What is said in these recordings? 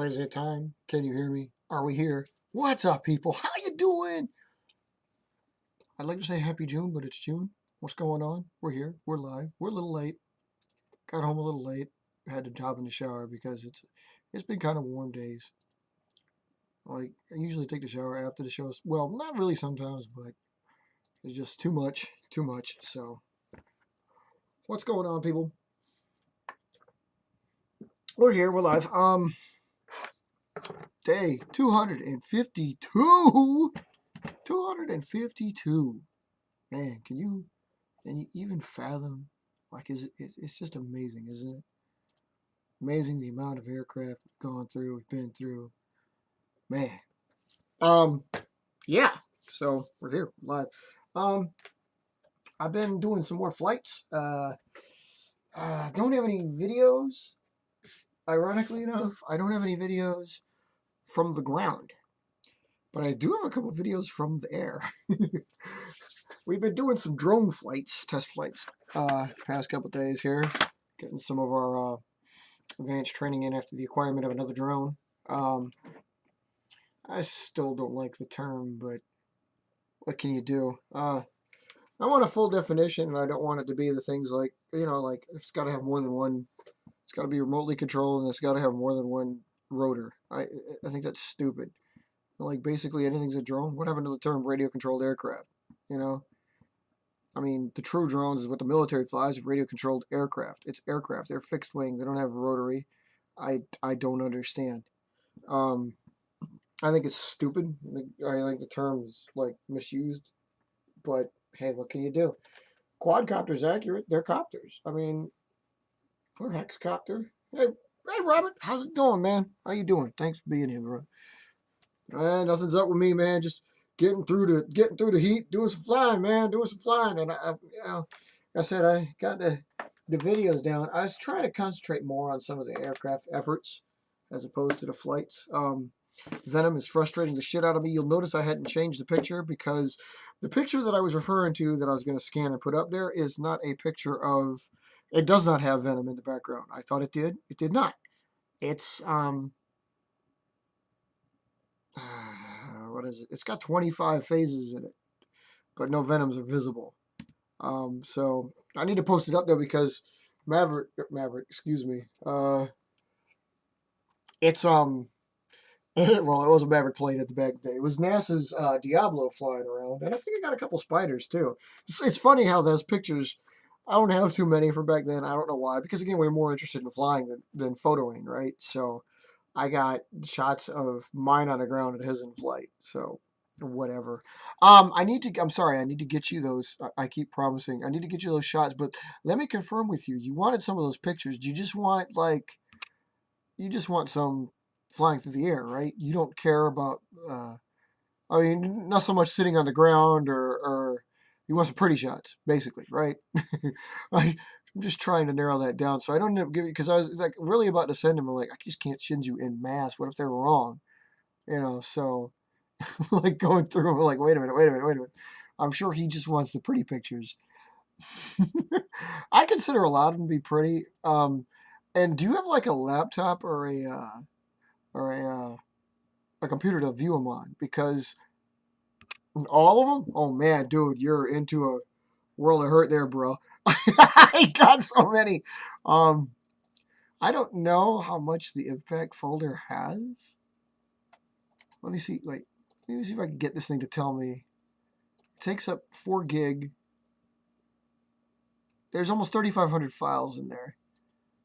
Is it time? Can you hear me? Are we here? What's up, people? How you doing? I'd like to say happy June, but it's June. What's going on? We're here. We're live. We're a little late. Got home a little late. Had to hop in the shower because it's been kind of warm days. Like I usually take the shower after the show. Well, not really sometimes, but it's just too much. Too much. So, what's going on, people? We're here. We're live. Day 252. 252. Man, can you even fathom? Like, it's just amazing, isn't it? Amazing the amount of aircraft we've gone through, we've been through. Man. Yeah. So we're here live. I've been doing some more flights. Don't have any videos. Ironically enough, I don't have any videos from the ground. But I do have a couple videos from the air. We've been doing some drone flights, test flights, past couple days here. Getting some of our advanced training in after the acquirement of another drone. I still don't like the term, but what can you do? I want a full definition, and I don't want it to be the things like, like it's got to have more than one. It's got to be remotely controlled, and it's got to have more than one rotor. I think that's stupid. Like, basically anything's a drone. What happened to the term radio-controlled aircraft? I mean, the true drones is what the military flies, radio-controlled aircraft. It's aircraft. They're fixed wing. They don't have a rotary. I don't understand. I think it's stupid. I think the term is, like, misused. But, hey, what can you do? Quadcopter's accurate. They're copters. I mean, or hexcopter. Hey, Robert, how's it going, man? How you doing? Thanks for being here, bro. Nothing's up with me, man. Just getting through the heat, doing some flying, man. Doing some flying. And like I said, I got the videos down. I was trying to concentrate more on some of the aircraft efforts as opposed to the flights. Venom is frustrating the shit out of me. You'll notice I hadn't changed the picture because the picture that I was referring to that I was going to scan and put up there is not a picture of. It does not have Venom in the background. I thought it did. It did not. It's what is it? It's got 25 phases in it, but no Venoms are visible. So I need to post it up there because Maverick, excuse me. It's well, it was a Maverick plane at the back day. It was NASA's Diablo flying around, and I think I got a couple spiders too. It's funny how those pictures. I don't have too many from back then. I don't know why, because again, we're more interested in flying than photoing, right? So I got shots of mine on the ground and his in flight. So whatever. I'm sorry. I need to get you those. I keep promising. I need to get you those shots, but let me confirm with you. You wanted some of those pictures. Do you just want some flying through the air, right? You don't care about, I mean, not so much sitting on the ground or you want some pretty shots, basically, right? I'm just trying to narrow that down so I don't end up giving, because I was like really about to send them. I'm like, I just can't send you in mass. What if they're wrong? So like going through, I'm like, wait a minute. I'm sure he just wants the pretty pictures. I consider a lot of them to be pretty. And do you have like a laptop or a computer to view them on? Because all of them? Oh man, dude, you're into a world of hurt there, bro. I got so many. I don't know how much the IVPAC folder has. Let me see. Let me see if I can get this thing to tell me. It takes up 4 gig. There's almost 3,500 files in there.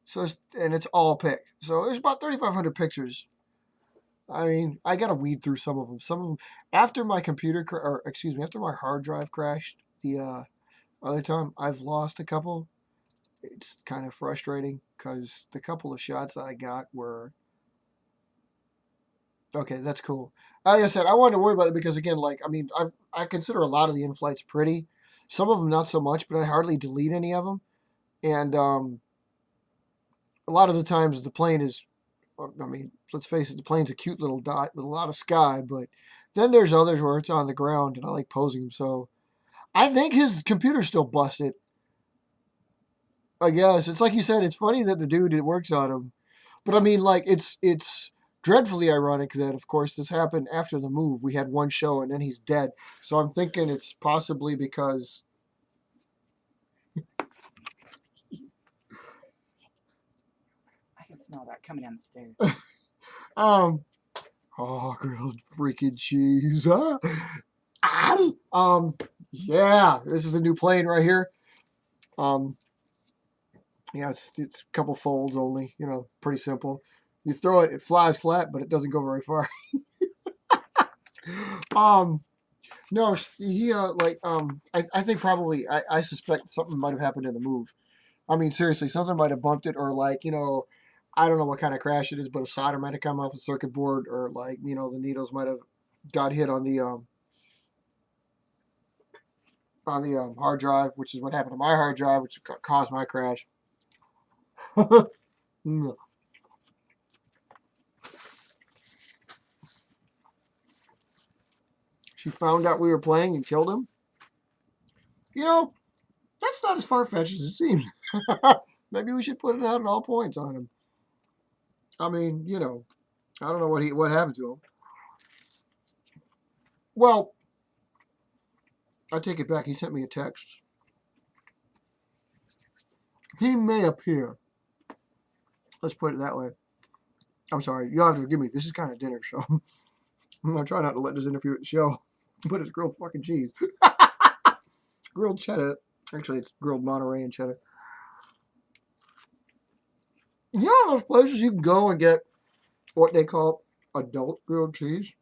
So it's all pic. So there's about 3,500 pictures. I mean, I gotta weed through some of them. Some of them after my after my hard drive crashed the other time, I've lost a couple. It's kind of frustrating because the couple of shots that I got were okay. That's cool. Like I said, I wanted to worry about it because again, like I mean, I consider a lot of the in-flights pretty. Some of them not so much, but I hardly delete any of them. And a lot of the times the plane is. I mean, let's face it, the plane's a cute little dot with a lot of sky, but then there's others where it's on the ground, and I like posing him, so I think his computer's still busted. I guess. It's like you said, it's funny that the dude that works on him, but I mean, like, it's dreadfully ironic that, of course, this happened after the move. We had one show and then he's dead. So I'm thinking it's possibly because... I can smell that coming down the stairs. Oh, grilled freaking cheese. Huh? Yeah, this is the new plane right here. Yeah, it's a couple folds only, you know, pretty simple. You throw it, it flies flat, but it doesn't go very far. No, I think probably, I suspect something might have happened in the move. I mean, seriously, something might have bumped it, or like, you know, I don't know what kind of crash it is, but a solder might have come off the circuit board, or like, you know, the needles might have got hit on the hard drive, which is what happened to my hard drive, which caused my crash. She found out we were playing and killed him. You know, that's not as far-fetched as it seems. Maybe we should put it out at all points on him. I mean, you know, I don't know what happened to him. Well, I take it back. He sent me a text. He may appear. Let's put it that way. I'm sorry. You'll have to forgive me. This is kind of dinner, so I'm going to try not to let this interfere with the show. But it's grilled fucking cheese. Grilled cheddar. Actually, it's grilled Monterey and cheddar. You know those places you can go and get what they call adult grilled cheese?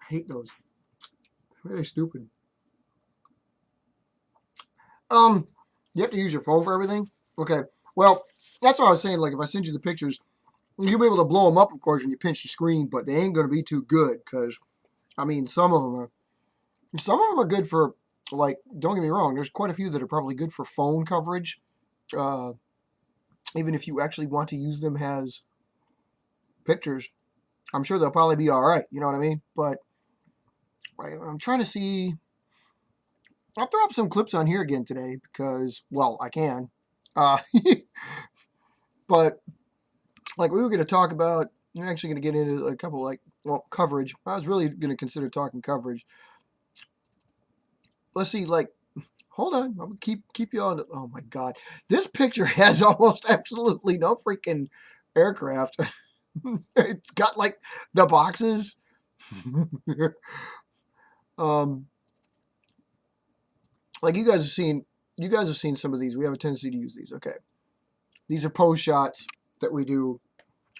I hate those. They're really stupid. You have to use your phone for everything? Okay. Well, that's what I was saying. Like, if I send you the pictures, you'll be able to blow them up, of course, when you pinch the screen, but they ain't going to be too good because, I mean, some of them are good for, like, don't get me wrong, there's quite a few that are probably good for phone coverage. Even if you actually want to use them as pictures, I'm sure they'll probably be all right. You know what I mean? But I'm trying to see. I'll throw up some clips on here again today because, well, I can. But like we were going to talk about, I'm actually going to get into a couple coverage. I was really going to consider talking coverage. Let's see, like, hold on, I'm going to keep you on. Oh my God, this picture has almost absolutely no freaking aircraft. It's got like the boxes. Like you guys have seen some of these. We have a tendency to use these. Okay, these are pose shots that we do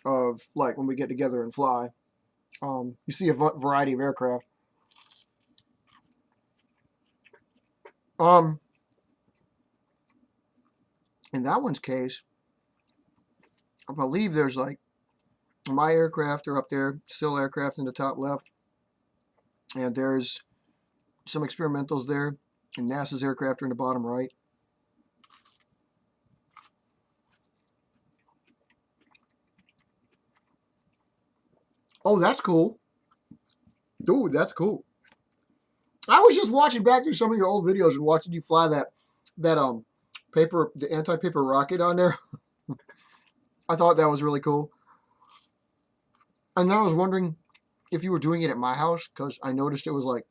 of like when we get together and fly. You see a variety of aircraft. In that one's case, I believe there's like my aircraft are up there, still aircraft in the top left, and there's some experimentals there, and NASA's aircraft are in the bottom right. Oh, that's cool. Dude, that's cool. I was just watching back through some of your old videos and watching you fly the anti-paper rocket on there. I thought that was really cool. And I was wondering if you were doing it at my house, because I noticed it was like,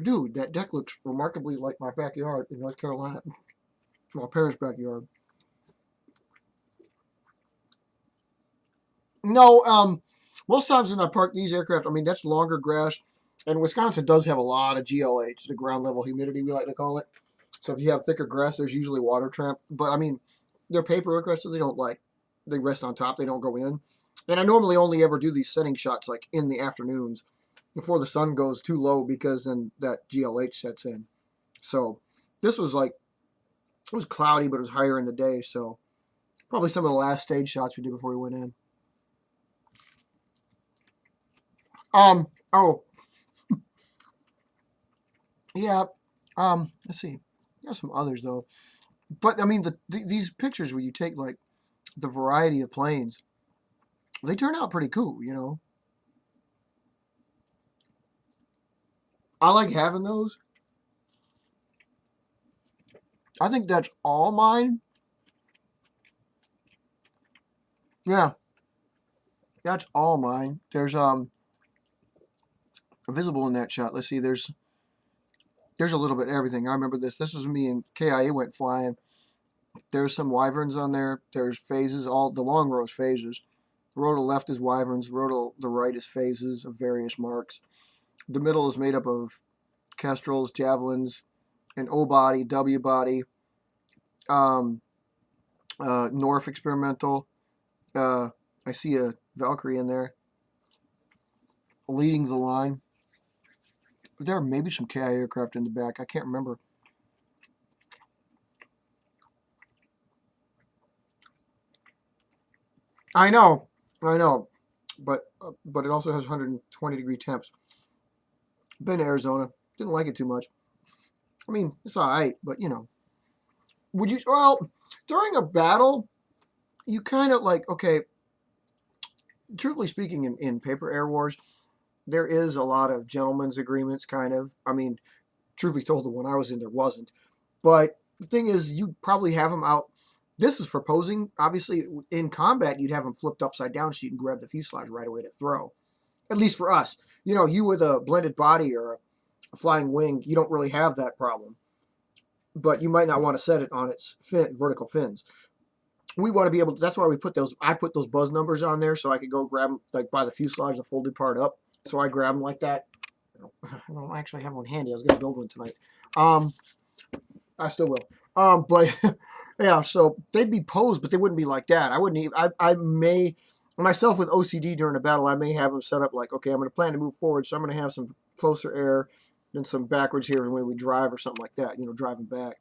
dude, that deck looks remarkably like my backyard in North Carolina. My parents' backyard. No, most times when I park these aircraft, I mean, that's longer grass. And Wisconsin does have a lot of GLH, the ground level humidity, we like to call it. So if you have thicker grass, there's usually water tramp. But, I mean, they're paper aircraft, so they rest on top. They don't go in. And I normally only ever do these setting shots, like, in the afternoons before the sun goes too low because then that GLH sets in. So this was like, it was cloudy, but it was higher in the day. So probably some of the last stage shots we did before we went in. Oh. Yeah. Let's see. There's some others, though. But, I mean, these pictures where you take, like, the variety of planes, they turn out pretty cool, you know? I like having those. I think that's all mine. Yeah, that's all mine. There's visible in that shot. Let's see. There's a little bit of everything. I remember this. This was me and KIA went flying. There's some wyverns on there. There's phases. All the long row is phases. The row to the left is wyverns. The row to the right is phases of various marks. The middle is made up of kestrels, javelins, an O body, W body, um, North experimental. I see a Valkyrie in there leading the line. But there are maybe some KI aircraft in the back. I can't remember. I know, but it also has 120-degree temps. Been to Arizona, didn't like it too much. I mean, it's all right, but you know, would you? Well, during a battle, you kind of like okay. Truthfully speaking, in paper air wars, there is a lot of gentlemen's agreements, kind of. I mean, truth be told, the one I was in, there wasn't. But the thing is, you probably have them out. This is for posing. Obviously, in combat, you'd have them flipped upside down so you can grab the fuselage right away to throw. At least for us. You know, you with a blended body or a flying wing, you don't really have that problem. But you might not want to set it on its vertical fins. We want to be able to, that's why we put those, I put those buzz numbers on there so I could go grab them, like by the fuselage, the folded part up. So I grab them like that. I don't actually have one handy. I was going to build one tonight. I still will. But yeah, so they'd be posed, but they wouldn't be like that. I wouldn't even, I may, myself with OCD during a battle, I may have them set up like, okay, I'm going to plan to move forward, so I'm going to have some closer air and some backwards here when we drive or something like that, you know, driving back.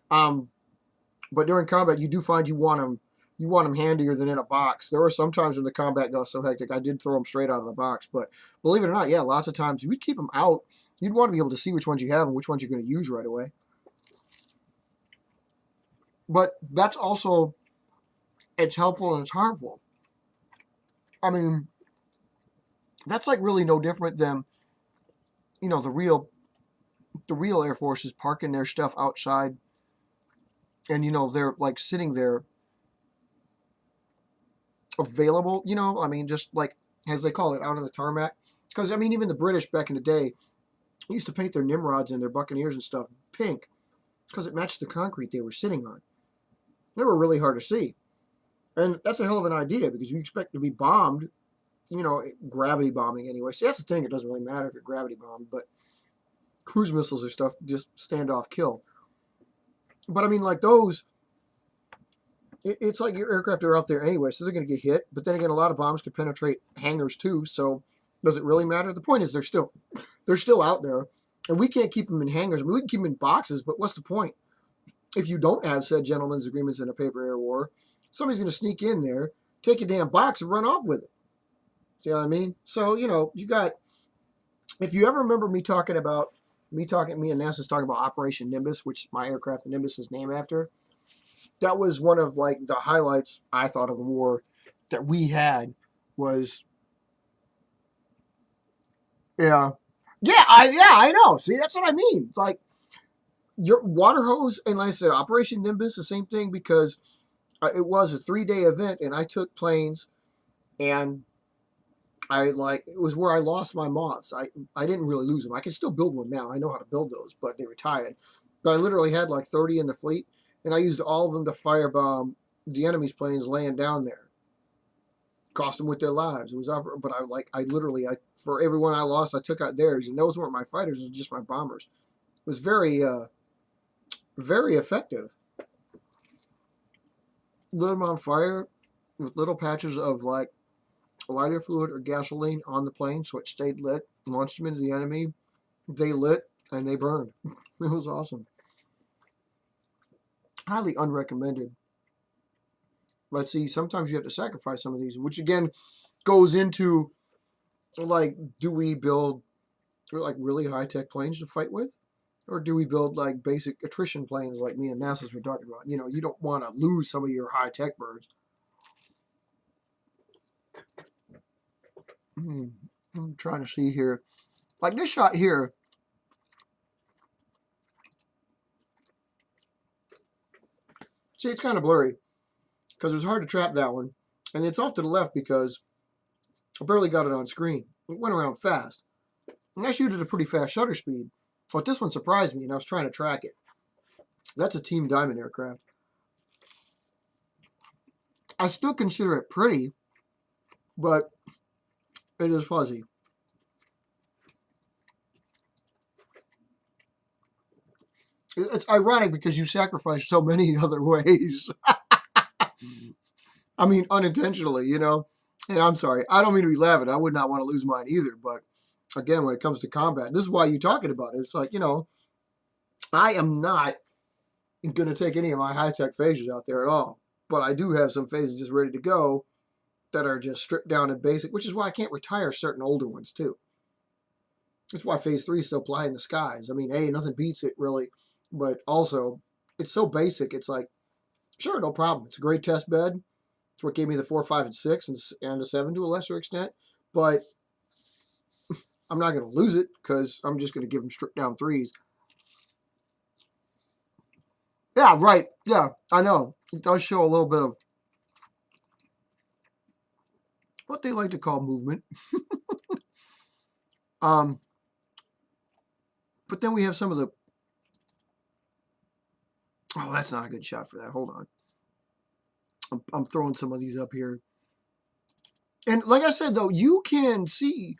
But during combat, you do find you want them handier than in a box. There were some times when the combat got so hectic, I did throw them straight out of the box. But believe it or not, yeah, lots of times you'd keep them out. You'd want to be able to see which ones you have and which ones you're going to use right away. But that's also, it's helpful and it's harmful. I mean, that's like really no different than, you know, the real Air Forces parking their stuff outside. And, you know, they're like sitting there available, you know, I mean, just like, as they call it, out on the tarmac. Because, I mean, even the British back in the day used to paint their Nimrods and their Buccaneers and stuff pink because it matched the concrete they were sitting on. They were really hard to see. And that's a hell of an idea because you expect to be bombed, you know, gravity bombing anyway. See, that's the thing. It doesn't really matter if you're gravity bombed, but cruise missiles or stuff just standoff kill. But, I mean, like those, it's like your aircraft are out there anyway, so they're going to get hit. But then again, a lot of bombs can penetrate hangars too, so does it really matter? The point is they're still out there, and we can't keep them in hangars. I mean, we can keep them in boxes, but what's the point? If you don't have said gentlemen's agreements in a paper air war, somebody's going to sneak in there, take a damn box, and run off with it. You know what I mean? So, you know, you got, if you ever remember me and NASA's talking about Operation Nimbus, which my aircraft, the Nimbus, is named after, that was one of like the highlights I thought of the war that we had was, yeah, I know. See, that's what I mean. Like your water hose, and like I said, Operation Nimbus, the same thing because it was a 3-day event, and I took planes, and it was where I lost my moths. I didn't really lose them. I can still build one now. I know how to build those, but they retired. But I literally had like 30 in the fleet, and I used all of them to firebomb the enemy's planes laying down there. Cost them with their lives. It was up, but for everyone I lost, I took out theirs, and those weren't my fighters; it was just my bombers. It was very, very effective. Lit them on fire with little patches of like lighter fluid or gasoline on the plane, so it stayed lit. Launched them into the enemy. They lit and they burned. It was awesome. Highly unrecommended. But see, sometimes you have to sacrifice some of these, which again goes into like, do we build like really high tech planes to fight with? Or do we build like basic attrition planes like me and NASA's were talking about? You know, you don't want to lose some of your high tech birds. I'm trying to see here. Like this shot here. See, it's kind of blurry because it was hard to trap that one. And it's off to the left because I barely got it on screen. It went around fast. And I shoot at a pretty fast shutter speed. But this one surprised me, and I was trying to track it. That's a Team Diamond aircraft. I still consider it pretty, but it is fuzzy. It's ironic because you sacrificed so many other ways. I mean, unintentionally, you know. And I'm sorry, I don't mean to be laughing. I would not want to lose mine either. But again, when it comes to combat, this is why you're talking about it. It's like, you know, I am not going to take any of my high-tech phases out there at all. But I do have some phases just ready to go that are just stripped down and basic, which is why I can't retire certain older ones too. That's why Phase 3 is still flying in the skies. I mean, hey, nothing beats it really. But also, it's so basic. It's like, sure, no problem. It's a great test bed. It's what gave me the 4, 5, and 6, and a 7 to a lesser extent. But I'm not going to lose it because I'm just going to give them stripped down 3s. Yeah, right. Yeah, I know. It does show a little bit of what they like to call movement. But then we have some of the... Oh, that's not a good shot for that. Hold on. I'm throwing some of these up here. And like I said, though, you can see...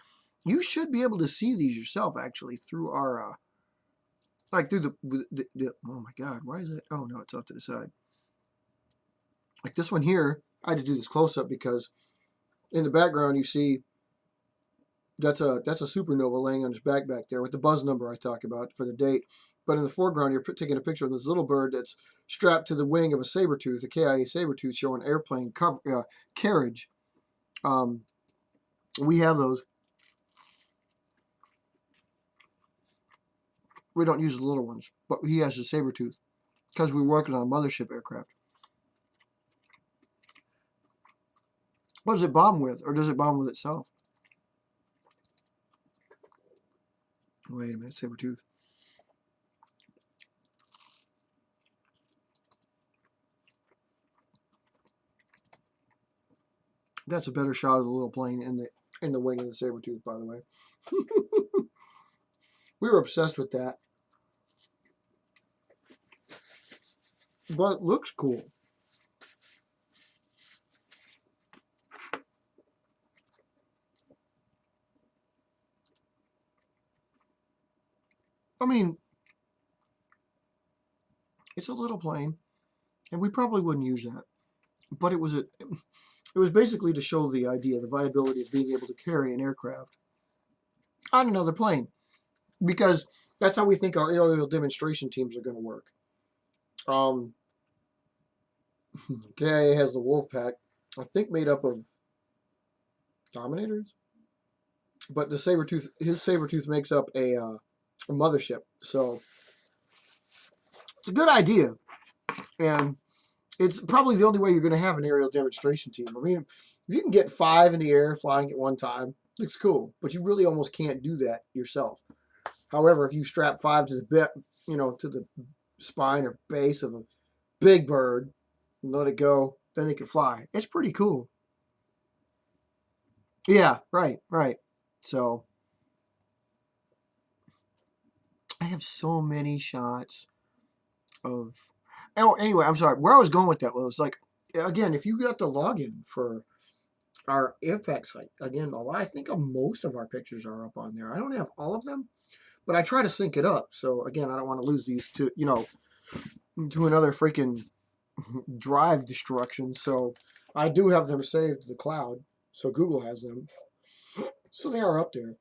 You should be able to see these yourself, actually, through our... like, through the... Oh, my God. Why is it... Oh, no, it's off to the side. Like this one here, I had to do this close-up because in the background you see that's a supernova laying on his back there with the buzz number I talk about for the date. But in the foreground, you're taking a picture of this little bird that's strapped to the wing of a saber-tooth, a KIA saber-tooth, showing airplane carriage. We have those. We don't use the little ones, but he has the saber-tooth because we're working on a mothership aircraft. What does it bomb with, or does it bomb with itself? Wait a minute, saber-tooth. That's a better shot of the little plane in the wing of the saber-tooth, by the way. We were obsessed with that. But it looks cool. I mean, it's a little plane, and we probably wouldn't use that. But it was basically to show the idea, the viability of being able to carry an aircraft on another plane. Because that's how we think our aerial demonstration teams are going to work. KIA has the IVPAC, I think made up of Dominators. But the saber-tooth, his saber-tooth makes up a mothership. So it's a good idea. And it's probably the only way you're going to have an aerial demonstration team. I mean, if you can get 5 in the air flying at one time, it's cool. But you really almost can't do that yourself. However, if you strap 5 to the spine or base of a big bird and let it go, then it can fly. It's pretty cool. Yeah, right. So I have so many shots of... Oh, anyway, I'm sorry. Where I was going with that was like, again, if you got the login for our IVPAC site, again, I think most of our pictures are up on there. I don't have all of them, but I try to sync it up. So again, I don't want to lose these to another freaking drive destruction. So I do have them saved to the cloud. So Google has them. So they are up there.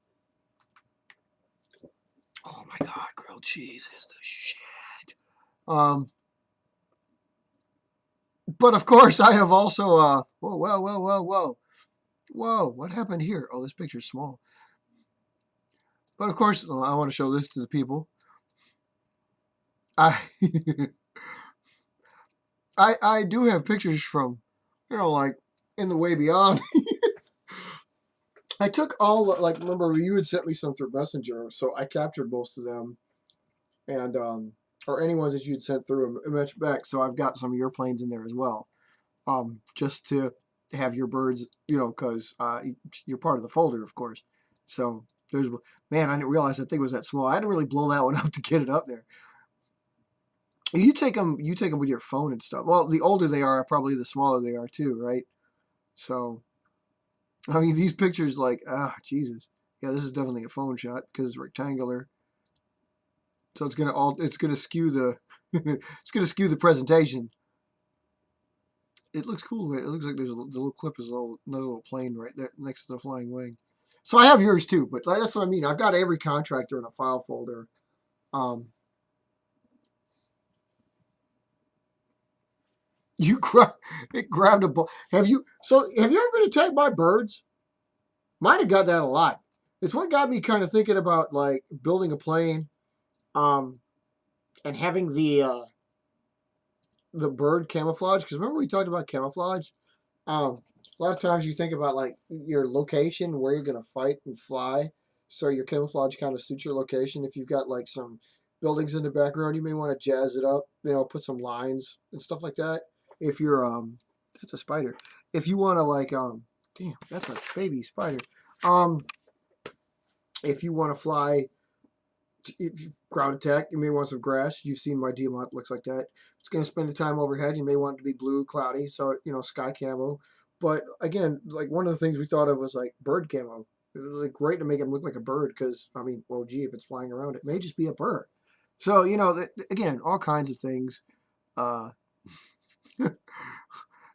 Oh my God, grilled cheese is the shit. But of course, I have also, whoa, what happened here? Oh, this picture's small. But of course, I want to show this to the people. I do have pictures from, like, in the way beyond. I took all, like, remember you had sent me some through Messenger, so I captured most of them. And, or any ones that you'd sent through a match back, so I've got some of your planes in there as well. Just to have your birds, because you're part of the folder, of course. So there's, man, I didn't realize that thing was that small. I had to really blow that one up to get it up there. You take them with your phone and stuff. Well, the older they are, probably the smaller they are too, right? So, I mean, these pictures, like, Jesus, yeah, this is definitely a phone shot because it's rectangular. So it's gonna skew the, it's gonna skew the presentation. It looks cool. It looks like the little clip is another little plane right there next to the flying wing. So I have yours too, but that's what I mean. I've got every contractor in a file folder. You grabbed a ball. Have you ever been attacked by birds? Might have got that a lot. It's what got me kind of thinking about like building a plane, and having the bird camouflage. Because remember we talked about camouflage. A lot of times you think about like your location, where you're gonna fight and fly, so your camouflage kind of suits your location. If you've got like some buildings in the background, you may want to jazz it up. Put some lines and stuff like that. If you're that's a spider. If you want to like damn, that's a baby spider. If you want to fly, if you ground attack, you may want some grass. You've seen my DMOT looks like that. It's going to spend the time overhead. You may want it to be blue, cloudy, so sky camo. But again, like one of the things we thought of was like bird camo. It was like great to make it look like a bird because I mean, well, gee, if it's flying around, it may just be a bird. So again, all kinds of things.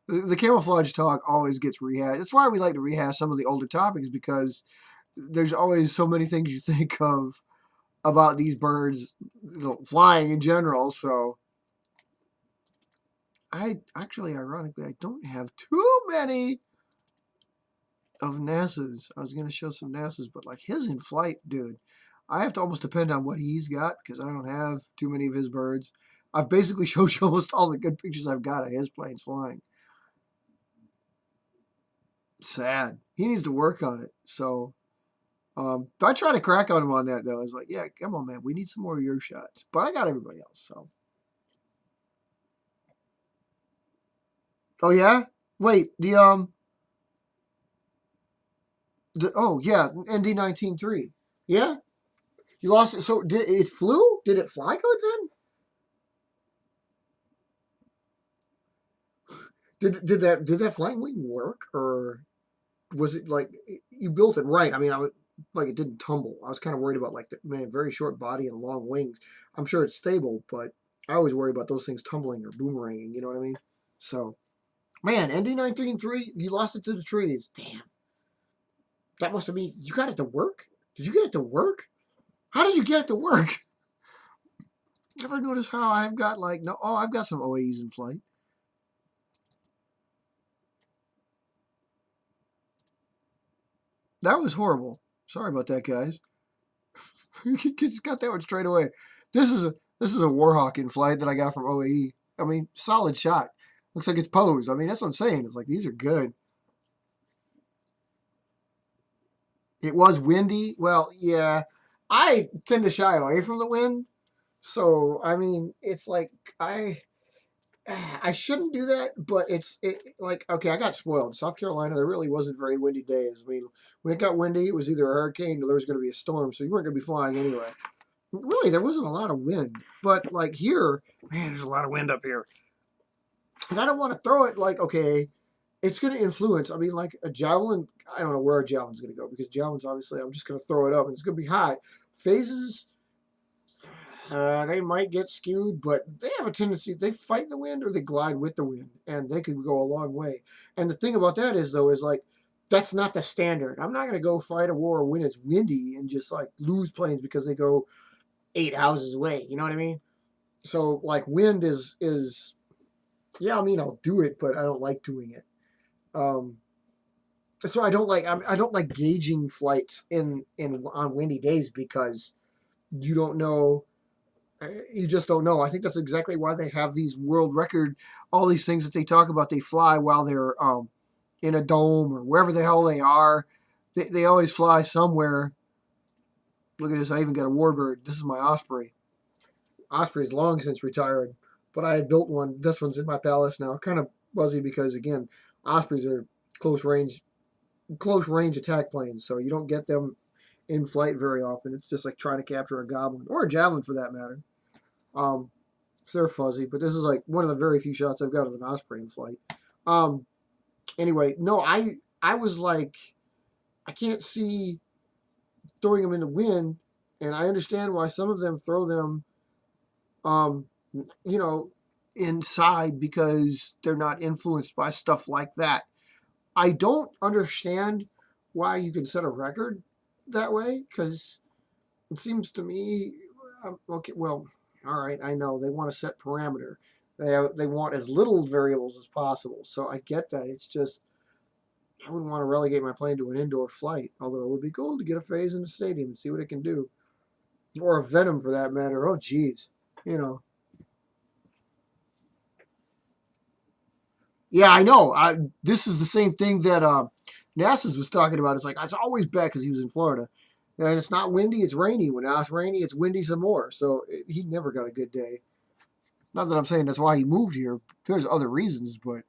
The camouflage talk always gets rehashed. That's why we like to rehash some of the older topics because there's always so many things you think of about these birds, flying in general. So ironically, I don't have too many of NASA's. I was going to show some NASA's, but like his in flight, dude, I have to almost depend on what he's got because I don't have too many of his birds. I've basically showed you almost all the good pictures I've got of his planes flying. Sad. He needs to work on it. So I try to crack on him on that though. I was like, yeah, come on, man, we need some more of your shots. But I got everybody else. So. Oh yeah. Wait. Oh yeah, ND19-3. Yeah. You lost it. So did it flew? Did it fly good then? Did that flying wing work, or was it like you built it right? I mean, like it didn't tumble. I was kind of worried about like the very short body and long wings. I'm sure it's stable, but I always worry about those things tumbling or boomeranging. You know what I mean? So, man, ND19-3, you lost it to the trees. Damn, that must have been you got it to work. Did you get it to work? How did you get it to work? Ever notice how I've got like no? Oh, I've got some OAEs in flight. That was horrible. Sorry about that, guys. Just got that one straight away. This is a Warhawk in flight that I got from OAE. I mean, solid shot. Looks like it's posed. I mean, that's what I'm saying. It's like these are good. It was windy. Well, yeah. I tend to shy away from the wind. So I mean, it's like I shouldn't do that, but like okay, I got spoiled. South Carolina, there really wasn't very windy days. I mean, when it got windy, it was either a hurricane or there was going to be a storm, so you weren't going to be flying anyway. Really, there wasn't a lot of wind, but like here, man, there's a lot of wind up here, and I don't want to throw it like okay, it's going to influence. I mean, like a javelin, I don't know where a javelin's going to go because javelins, obviously, I'm just going to throw it up and it's going to be high. Phases, they might get skewed, but they have a tendency, they fight the wind or they glide with the wind, and they could go a long way. And the thing about that is, though, is like, that's not the standard. I'm not going to go fight a war when it's windy and just like lose planes because they go 8 houses away. You know what I mean? So like wind is yeah, I mean, I'll do it, but I don't like doing it. So I don't like gauging flights in on windy days because you don't know. You just don't know. I think that's exactly why they have these world record, all these things that they talk about. They fly while they're in a dome or wherever the hell they are. They always fly somewhere. Look at this. I even got a warbird. This is my Osprey. Osprey's long since retired, but I had built one. This one's in my palace now. Kind of buzzy because, again, Ospreys are close range attack planes. So you don't get them in flight very often. It's just like trying to capture a goblin or a javelin for that matter. So they're fuzzy, but this is like one of the very few shots I've got of an osprey in flight. Anyway, no, I was like, I can't see throwing them in the wind, and I understand why some of them throw them, you know, inside because they're not influenced by stuff like that. I don't understand why you can set a record that way because it seems to me, okay, well, all right, I know they want to set parameter. They want as little variables as possible. So I get that. It's just I wouldn't want to relegate my plane to an indoor flight. Although it would be cool to get a phase in the stadium and see what it can do, or a Venom for that matter. Oh, geez, you know. Yeah, I know. This is the same thing that NASA's was talking about. It's like it's always bad because he was in Florida, and it's not windy; it's rainy. When it's rainy, it's windy some more. So he never got a good day. Not that I'm saying that's why he moved here. There's other reasons, but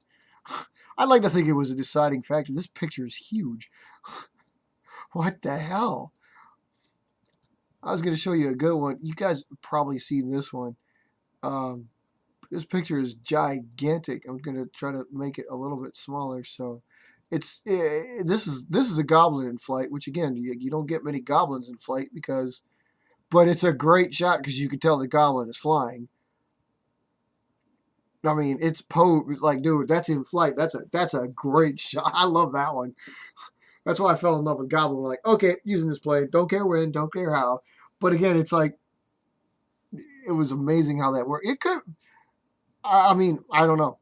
I'd like to think it was a deciding factor. This picture is huge. What the hell? I was going to show you a good one. You guys probably seen this one. This picture is gigantic. I'm going to try to make it a little bit smaller. So this is a goblin in flight, which again, you don't get many goblins in flight but it's a great shot because you can tell the goblin is flying. I mean, it's like, dude, that's in flight. That's a great shot. I love that one. That's why I fell in love with Goblin. Like, okay, using this plane, don't care when, don't care how. But again, it's like it was amazing how that worked. It could. I mean, I don't know.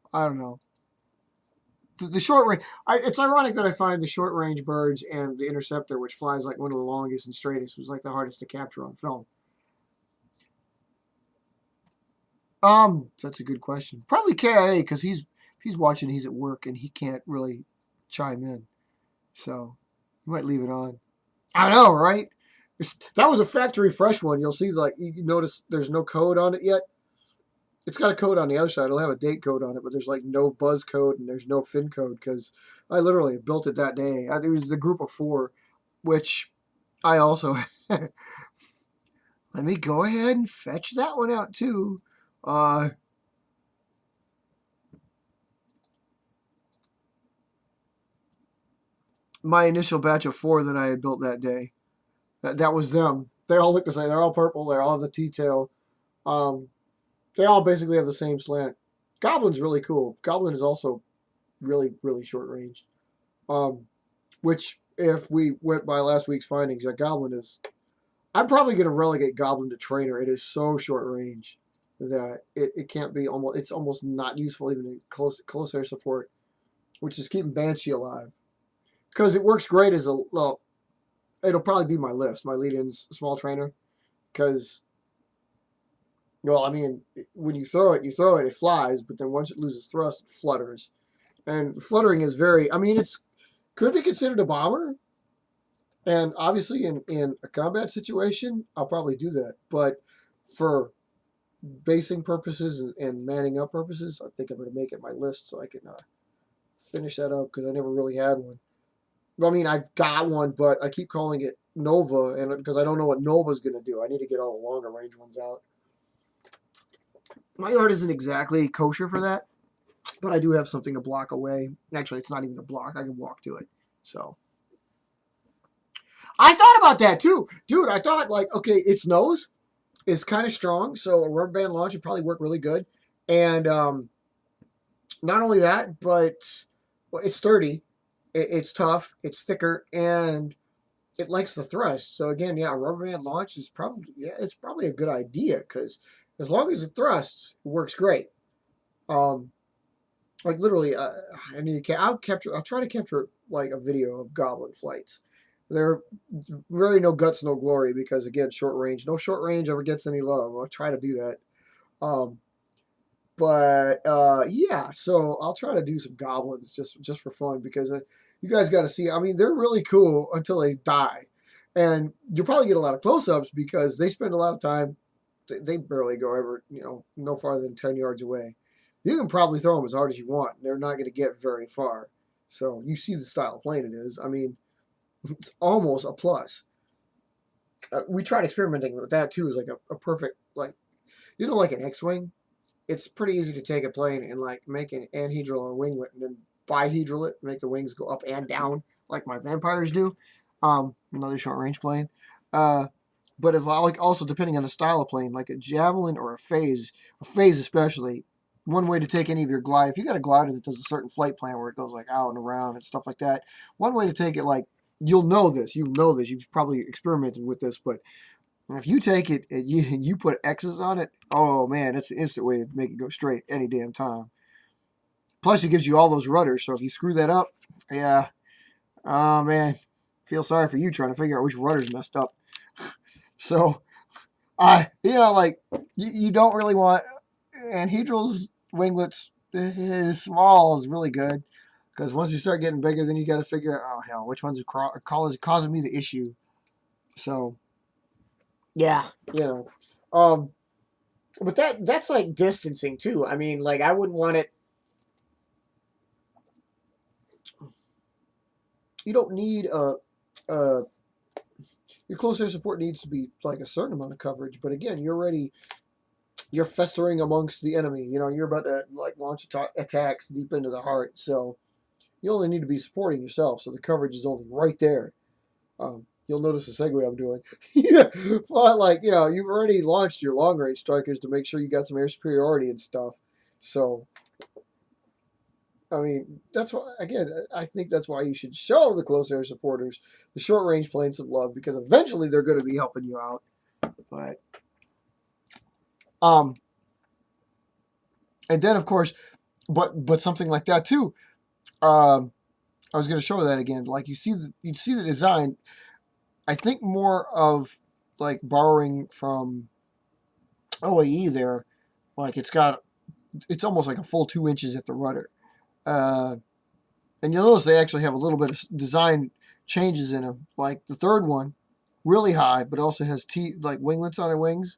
The short range. It's ironic that I find the short range birds and the interceptor, which flies like one of the longest and straightest, was like the hardest to capture on film. That's a good question. Probably KIA because he's watching. He's at work and he can't really chime in, so you might leave it on. I know, right? That was a factory fresh one. You'll see, like you notice, there's no code on it yet. It's got a code on the other side. It'll have a date code on it, but there's like no buzz code and there's no fin code because I literally built it that day. It was the group of 4, which I also. Let me go ahead and fetch that one out too. My initial batch of 4 that I had built that day. That was them. They all look the same. They're all purple. They all have the T-tail. They all basically have the same slant. Goblin's really cool. Goblin is also really, really short range. Which, if we went by last week's findings, that Goblin is... I'm probably going to relegate Goblin to trainer. It is so short range that it can't be almost... It's almost not useful even in close air support, which is keeping Banshee alive. Because it works great as a... Well, it'll probably be my list, my lead-in small trainer. Because... Well, I mean, when you throw it, it flies, but then once it loses thrust, it flutters. And fluttering is very, I mean, it's could be considered a bomber. And obviously in a combat situation, I'll probably do that. But for basing purposes and manning up purposes, I think I'm going to make it my list so I can finish that up because I never really had one. I mean, I've got one, but I keep calling it Nova, and because I don't know what Nova's going to do. I need to get all the longer range ones out. My yard isn't exactly kosher for that, but I do have something a block away. Actually, it's not even a block. I can walk to it. So I thought about that too. Dude, I thought like, okay, its nose is kind of strong, so a rubber band launch would probably work really good. And not only that, but it's sturdy, it's tough, it's thicker, and it likes the thrust. So again, yeah, a rubber band launch is it's probably a good idea because as long as it thrusts, it works great. Like literally, I'll try to capture like a video of Goblin flights. They're very no guts, no glory because again, short range. No short range ever gets any love. I'll try to do that. Yeah, so I'll try to do some Goblins just for fun because you guys got to see. I mean, they're really cool until they die, and you'll probably get a lot of close-ups because they spend a lot of time. They barely go ever, no farther than 10 yards away. You can probably throw them as hard as you want. They're not going to get very far. So you see the style of plane it is. I mean, it's almost a plus. We tried experimenting with that too. Is like a perfect like like an X-wing. It's pretty easy to take a plane and like make an anhedral or winglet and then bihedral it, make the wings go up and down like my vampires do. Another short range plane. But if like also depending on the style of plane, like a javelin or a phase especially, one way to take any of your glide, if you got a glider that does a certain flight plan where it goes like out and around and stuff like that, one way to take it like you'll know this, you've probably experimented with this, but if you take it and you put X's on it, oh man, that's the instant way to make it go straight any damn time. Plus, it gives you all those rudders, so if you screw that up, yeah, oh man, feel sorry for you trying to figure out which rudder's messed up. So, like you don't really want anhedrals, winglets. Small is really good because once you start getting bigger, then you got to figure out, oh hell, which ones are causing me the issue. So. Yeah, but that's like distancing too. I mean, like I wouldn't want it. You don't need your close air support needs to be like a certain amount of coverage. But again, you're festering amongst the enemy. You're about to like launch attacks deep into the heart. So you only need to be supporting yourself. So the coverage is only right there. You'll notice the segue I'm doing. But like, you've already launched your long range strikers to make sure you got some air superiority and stuff. So, I mean, that's why, again, I think that's why you should show the close air supporters the short range planes some love because eventually they're going to be helping you out. But, and then of course, but something like that too. I was going to show that again. Like you'd see the design. I think more of like borrowing from OAE there, like it's almost like a full 2 inches at the rudder. And you'll notice they actually have a little bit of design changes in them. Like the third one, really high, but also has like winglets on the wings.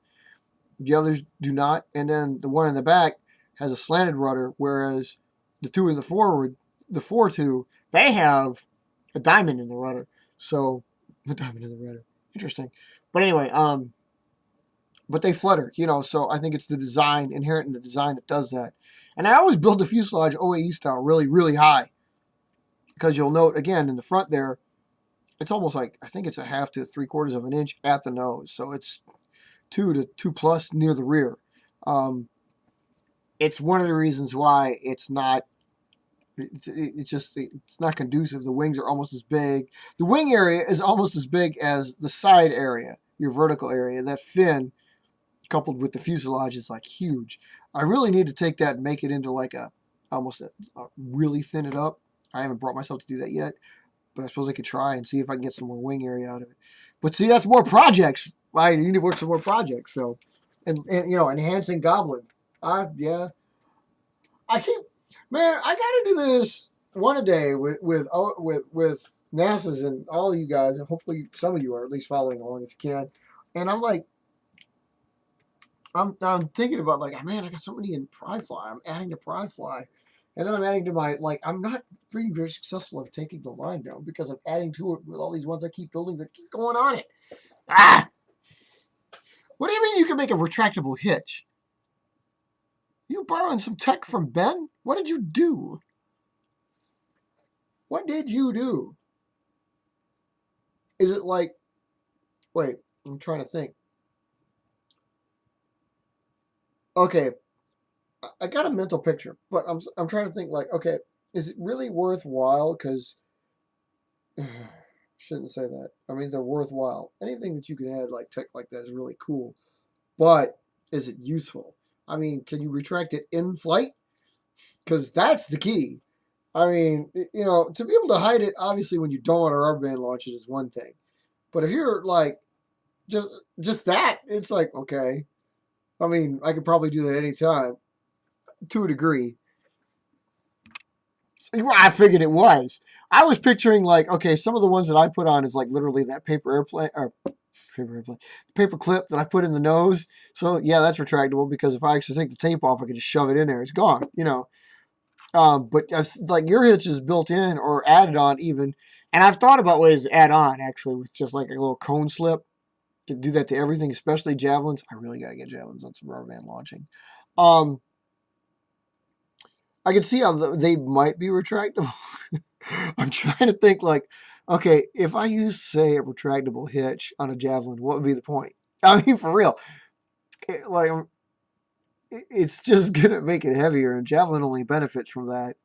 The others do not. And then the one in the back has a slanted rudder, whereas the two in the forward, the 4.2, they have a diamond in the rudder. So the diamond in the rudder. Interesting. But anyway, but they flutter, so I think it's the design, inherent in the design that does that. And I always build the fuselage OAE style really, really high. Because you'll note, again, in the front there, it's almost like, I think it's a 1/2 to 3/4 of an inch at the nose. So it's 2 to 2+ near the rear. It's one of the reasons why it's not not conducive. The wings are almost as big. The wing area is almost as big as the side area, your vertical area. That fin, coupled with the fuselage, is like huge. I really need to take that and make it into like almost really thin it up. I haven't brought myself to do that yet, but I suppose I could try and see if I can get some more wing area out of it. But see, that's more projects. I need to work some more projects. So, and enhancing Goblin. Yeah. I gotta do this one a day with NASA's and all of you guys, and hopefully some of you are at least following along if you can. And I'm like, I'm thinking about like, man, I got so many in Pryfly. I'm adding to Pryfly, and then I'm adding to my I'm not being very successful at taking the line down because I'm adding to it with all these ones I keep building that keep going on it. What do you mean you can make a retractable hitch? You borrowing some tech from Ben? What did you do? What did you do? Is it like, wait, I'm trying to think. Okay, I got a mental picture, but I'm trying to think like, okay, is it really worthwhile? Because shouldn't say that. I mean, they're worthwhile. Anything that you can add like tech like that is really cool, but is it useful? I mean, can you retract it in flight? Because that's the key. I mean, to be able to hide it, obviously, when you don't want to rubber band launch it is one thing. But if you're like, just that, it's like, okay. I mean, I could probably do that anytime to a degree. I figured it was. I was picturing like, okay, some of the ones that I put on is like literally that paper clip that I put in the nose. So yeah, that's retractable because if I actually take the tape off, I can just shove it in there. It's gone, But like your hitch is built in or added on even, and I've thought about ways to add on actually with just like a little cone slip. To do that to everything, especially javelins. I really gotta get javelins on some rubber band launching. Um, I can see how they might be retractable. I'm trying to think like, okay, if I use say a retractable hitch on a javelin, what would be the point? I mean, for real, it's just gonna make it heavier, and javelin only benefits from that.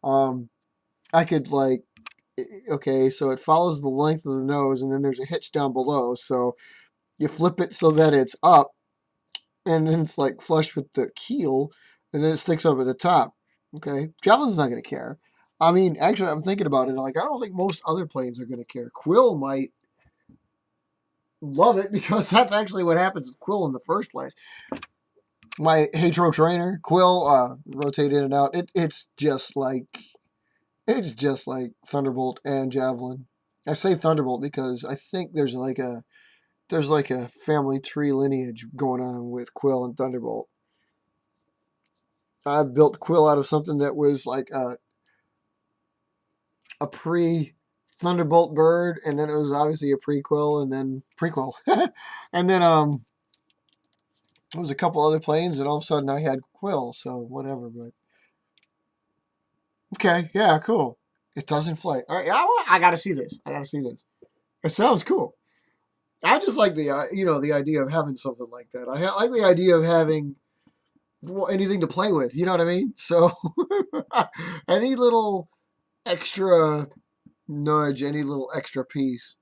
Um, I could like, okay, so it follows the length of the nose, and then there's a hitch down below. So you flip it so that it's up, and then it's like flush with the keel, and then it sticks up at the top. Okay, javelin's not gonna care. I mean, actually, I'm thinking about it. Like, I don't think most other planes are gonna care. Quill might love it because that's actually what happens with Quill in the first place. My Hatro trainer, Quill, rotate in and out. It's just like Thunderbolt and Javelin. I say Thunderbolt because I think there's like a family tree lineage going on with Quill and Thunderbolt. I built Quill out of something that was like a pre Thunderbolt bird, and then it was obviously a prequel, and then prequel, and then it was a couple other planes, and all of a sudden I had Quill. So whatever, but okay, yeah, cool. It does inflate. All right, I gotta see this. I gotta see this. It sounds cool. I just like the idea of having something like that. I like the idea of having anything to play with. You know what I mean? So any little extra nudge, any little extra piece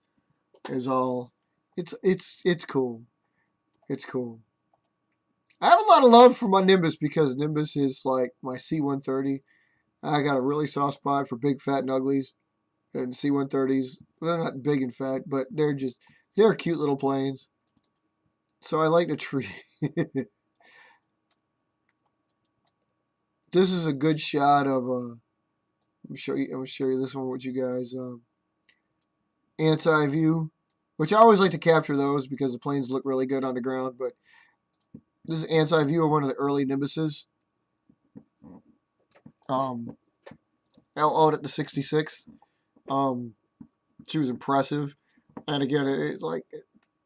is all. It's cool. It's cool. I have a lot of love for my Nimbus because Nimbus is like my C-130. I got a really soft spot for big, fat, and uglies. And C-130s, they're not big and fat, but they're cute little planes. So I like the tree. This is a good shot of. I'm gonna show you this one with you guys. Anti-view, which I always like to capture those because the planes look really good on the ground. But this is anti-view of one of the early Nimbuses. Out at the 66th. She was impressive, and again, it's like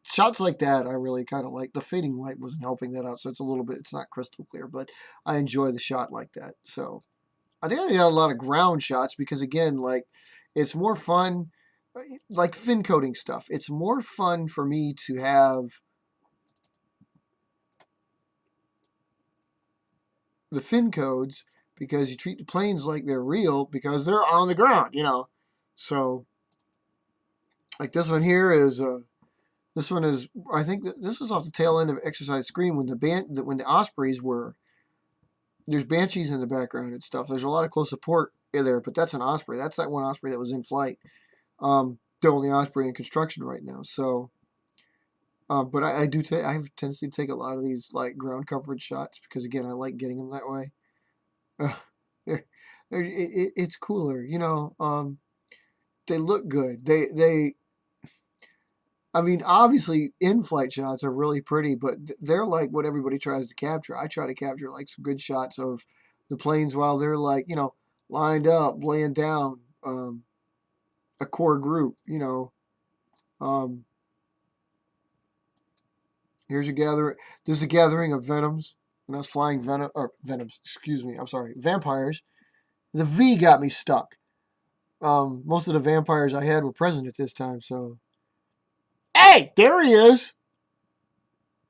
shots like that. I really kind of like. The fading light wasn't helping that out, so it's a little bit. It's not crystal clear, but I enjoy the shot like that. So I think I got a lot of ground shots because again, like it's more fun. Like fin coating stuff, it's more fun for me to have the fin codes because you treat the planes like they're real because they're on the ground, So, like this one here is this one is I think this was off the tail end of Exercise Scream when the Ospreys were there's Banshees in the background and stuff. There's a lot of close support in there, but that's an Osprey. That's that one Osprey that was in flight. The only Osprey in construction right now. So, but I have a tendency to take a lot of these like ground coverage shots because again I like getting them that way. It's cooler, They look good. I mean, obviously, in-flight shots are really pretty, but they're like what everybody tries to capture. I try to capture like some good shots of the planes while they're like, lined up, laying down, a core group, Here's a gathering. This is a gathering of venoms. When I was flying venoms, excuse me, I'm sorry, vampires. The V got me stuck. Most of the vampires I had were present at this time, so. Hey, there he is.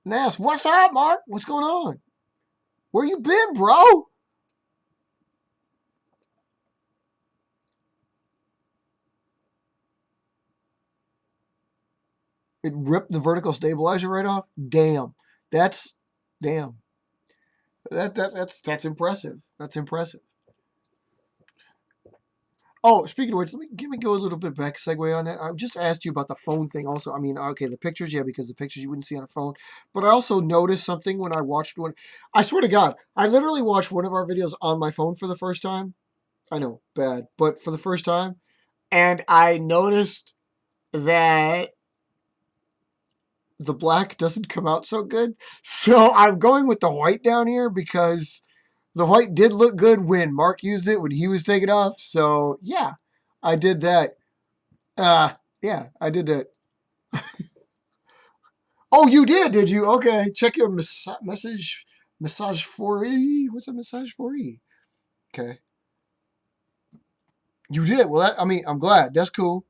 Nass, what's up, Mark? What's going on? Where you been, bro? It ripped the vertical stabilizer right off. Damn, damn. That's impressive. That's impressive. Oh, speaking of which, let me go a little bit back, segue on that. I just asked you about the phone thing also. I mean, okay, the pictures, yeah, because the pictures you wouldn't see on a phone. But I also noticed something when I watched one. I swear to God, I literally watched one of our videos on my phone for the first time. I know, bad, but for the first time. And I noticed that the black doesn't come out so good. So I'm going with the white down here because The white did look good when Mark used it when he was taking off. So yeah, I did that. Yeah, I did that. Oh, you did you? Okay, check your massage 4E. What's a massage 4E? Okay, you did. Well, I mean, I'm glad. That's cool.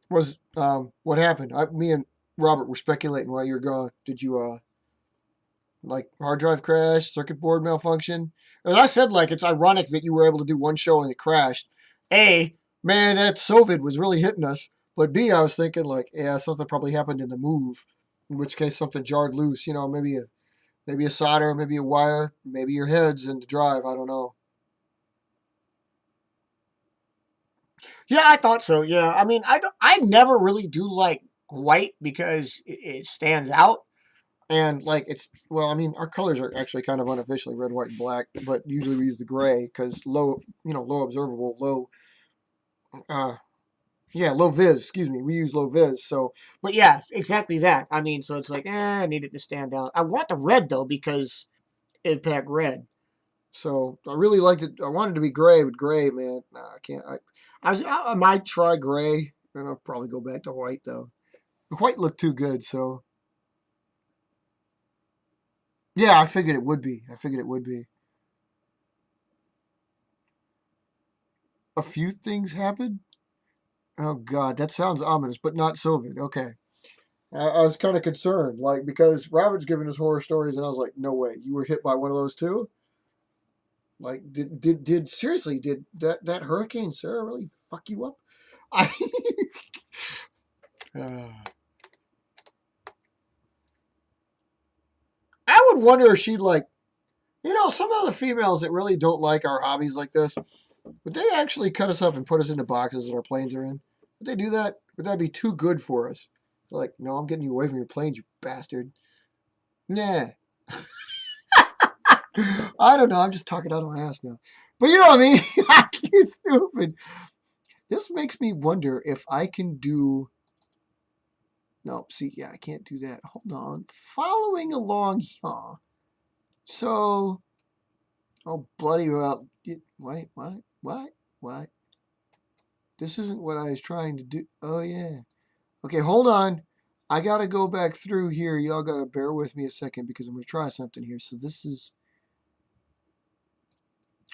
What happened? Me and Robert were speculating while you were gone. Did you like hard drive crash, circuit board malfunction? As I said, like it's ironic that you were able to do one show and it crashed. A, man, that Sovid was really hitting us. But B, I was thinking like, yeah, something probably happened in the move. In which case, something jarred loose. You know, maybe a solder, maybe a wire, maybe your head's in the drive. I don't know. Yeah, I thought so. Yeah, I mean, I never really do like white because it stands out. And like it's well, I mean, our colors are actually kind of unofficially red, white, and black, but usually we use the gray because low observable, uh, low vis. Excuse me, we use low vis. So, but yeah, exactly that. I mean, so it's like, I need it to stand out. I want the red though because IVPAC red. So I really liked it. I wanted to be gray, but gray, man, nah, I can't. I might try gray, and I'll probably go back to white though. The white looked too good, so yeah, I figured it would be. I figured it would be. A few things happened. Oh God, that sounds ominous, but not Soviet. Okay, I was kind of concerned, like because Robert's giving us horror stories, and I was like, no way, you were hit by one of those too. Like, did seriously, did that Hurricane Sarah really fuck you up? I uh, I would wonder if she'd like, some of the females that really don't like our hobbies like this, would they actually cut us up and put us into boxes that our planes are in? Would they do that? Would that be too good for us? They're like, no, I'm getting you away from your planes, you bastard. Nah. I don't know. I'm just talking out of my ass now. But you know what I mean? You're stupid. This makes me wonder if I can do. No, see, yeah, I can't do that. Hold on. Following along here. So, oh, bloody well. Wait, what? This isn't what I was trying to do. Oh, yeah. Okay, hold on. I got to go back through here. Y'all got to bear with me a second because I'm going to try something here. So this is...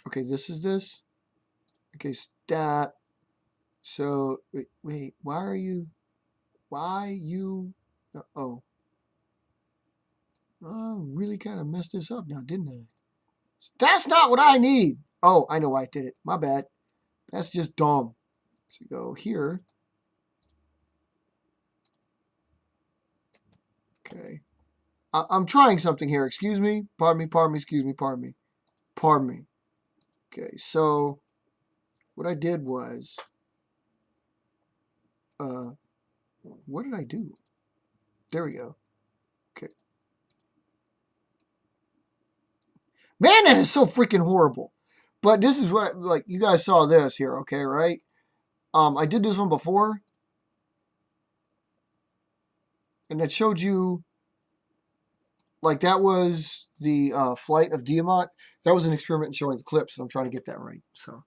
Okay, this is this. Okay, stat. So, wait. Why you... Oh. I really kind of messed this up now, didn't I? That's not what I need. Oh, I know why I did it. My bad. That's just dumb. So go here. Okay. I'm trying something here. Excuse me. Pardon me. Excuse me. Pardon me. Okay. So what I did was, what did I do? There we go. Okay. Man, that is so freaking horrible. But this is what, like, you guys saw this here, okay, right? I did this one before. And it showed you, like, that was the flight of Diamant. That was an experiment in showing the clips. So I'm trying to get that right. So.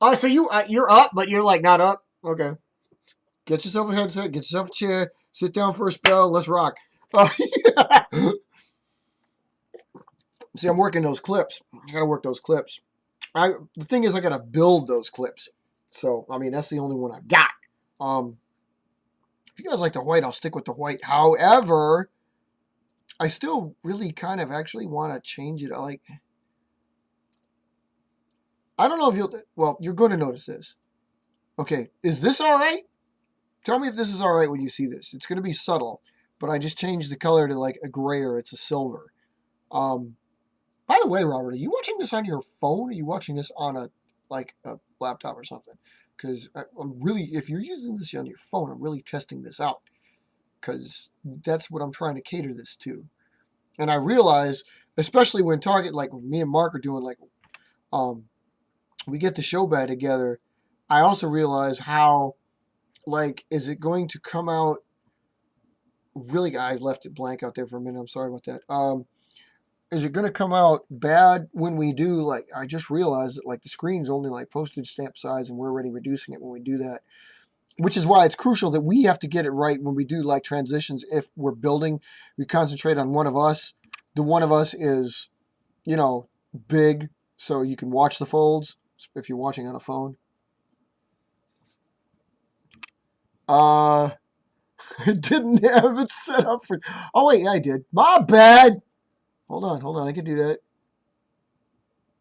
Oh, so you're up, but you're like not up. Okay. Get yourself a headset. Get yourself a chair. Sit down for a spell. Let's rock. Yeah. See, I'm working those clips. I gotta work those clips. The thing is, I gotta build those clips. So I mean, that's the only one I've got. If you guys like the white, I'll stick with the white. However, I still really kind of actually want to change it. I don't know if you'll. Well, you're going to notice this. Okay, is this all right? Tell me if this is all right when you see this. It's going to be subtle, but I just changed the color to like a gray or it's a silver. By the way, Robert, are you watching this on your phone? Or are you watching this on a laptop or something? Because I'm really, if you're using this on your phone, I'm really testing this out because that's what I'm trying to cater this to. And I realize, especially when Target, like me and Mark are doing, like, we get the show bad together. I also realize how, like, is it going to come out really, I left it blank out there for a minute. I'm sorry about that. Is it going to come out bad when we do, like, I just realized that, like, the screen's only, like, postage stamp size, and we're already reducing it when we do that. Which is why it's crucial that we have to get it right when we do, like, transitions. If we're building, we concentrate on one of us. The one of us is, you know, big, so you can watch the folds if you're watching on a phone. I didn't have it set up for. Oh wait, yeah, I did. My bad. Hold on. I can do that.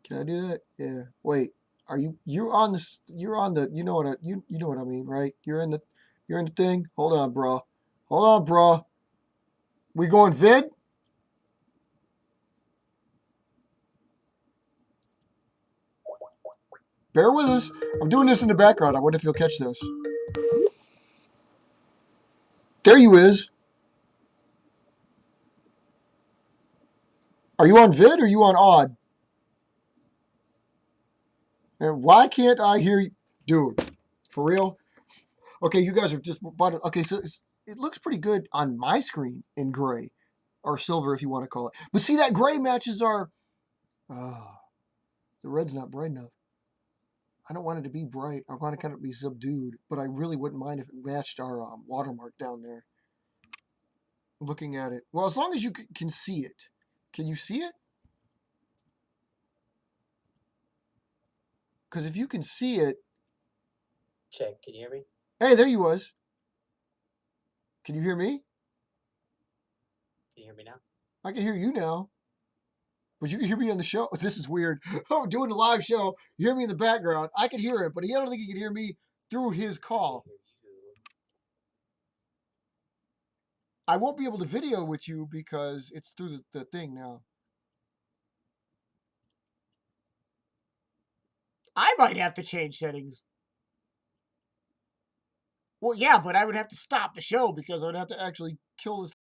Can I do that? Yeah. Wait. Are you're on this? You're on the. You know what? You know what I mean, right? You're in the thing. Hold on, bro. Hold on, bro. We going vid? Bear with us. I'm doing this in the background. I wonder if you'll catch this. There you is. Are you on vid or are you on odd? And why can't I hear you? Dude, for real? Okay, you guys are just. Okay, so it looks pretty good on my screen in gray. Or silver, if you want to call it. But see, that gray matches our. The red's not bright enough. I don't want it to be bright. I want it to kind of be subdued. But I really wouldn't mind if it matched our watermark down there. Looking at it. Well, as long as you can see it. Can you see it? Because if you can see it. Check. Can you hear me? Hey, there you was. Can you hear me? Can you hear me now? I can hear you now. But you can hear me on the show. This is weird. Oh, doing a live show. You hear me in the background. I can hear it, but I don't think he can hear me through his call. I won't be able to video with you because it's through the thing now. I might have to change settings. Well, yeah, but I would have to stop the show because I would have to actually kill this